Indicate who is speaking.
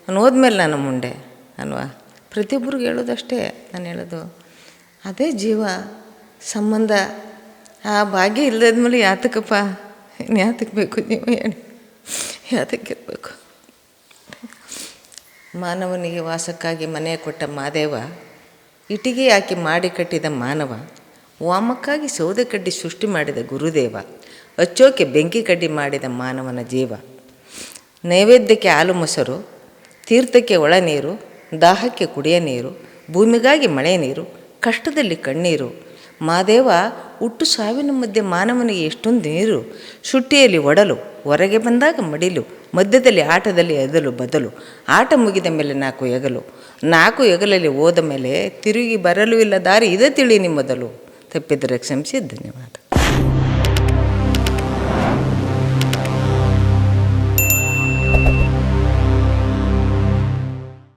Speaker 1: ಅವನು ಹೋದ್ಮೇಲೆ ನಾನು ಮುಂಡೆ ಅಲ್ವಾ. ಪ್ರತಿಯೊಬ್ಬರಿಗೂ ಹೇಳೋದಷ್ಟೇ ನಾನು ಹೇಳೋದು. ಅದೇ ಜೀವ ಸಂಬಂಧ. ಆ ಭಾಗ್ಯ ಇಲ್ಲದಾದ್ಮೇಲೆ ಯಾತಕ್ಕಪ್ಪ, ಯಾತಕ್ಕೆ ಬೇಕು ನೀವು ಹೇಳಿ, ಯಾತಕ್ಕಿರಬೇಕು? ಮಾನವನಿಗೆ ವಾಸಕ್ಕಾಗಿ ಮನೆ ಕೊಟ್ಟ ಮಾದೇವ, ಇಟಿಗೆ ಹಾಕಿ ಮಾಡಿ ಕಟ್ಟಿದ ಮಾನವ, ವಾಮಕ್ಕಾಗಿ ಸೌದೆ ಕಡ್ಡಿ ಸೃಷ್ಟಿ ಮಾಡಿದ ಗುರುದೇವ, ಹಚ್ಚೋಕೆ ಬೆಂಕಿ ಕಡ್ಡಿ ಮಾಡಿದ ಮಾನವನ ಜೀವ. ನೈವೇದ್ಯಕ್ಕೆ ಹಾಲು ಮೊಸರು, ತೀರ್ಥಕ್ಕೆ ಒಳ ನೀರು, ದಾಹಕ್ಕೆ ಕುಡಿಯ ನೀರು, ಭೂಮಿಗಾಗಿ ಮಳೆ ನೀರು, ಕಷ್ಟದಲ್ಲಿ ಕಣ್ಣೀರು. ಮಾದೇವ ಹುಟ್ಟು ಸಾವಿನ ಮಧ್ಯೆ ಮಾನವನಿಗೆ ಎಷ್ಟೊಂದು ನೀರು. ಶುಟ್ಟಿಯಲ್ಲಿ ಒಡಲು, ಹೊರಗೆ ಬಂದಾಗ ಮಡಿಲು, ಮಧ್ಯದಲ್ಲಿ ಆಟದಲ್ಲಿ ಎದಲು ಬದಲು, ಆಟ ಮುಗಿದ ಮೇಲೆ 4 ಹೆಗಲು, 4 ಹೆಗಲಲ್ಲಿ ಹೋದ ಮೇಲೆ ತಿರುಗಿ ಬರಲು ಇಲ್ಲ ದಾರಿ, ಇದೇ ತಿಳಿ ನಿಮ್ಮದಲು. ತಪ್ಪಿದರೆ ಕ್ಷಮಿಸಿ, ಧನ್ಯವಾದ.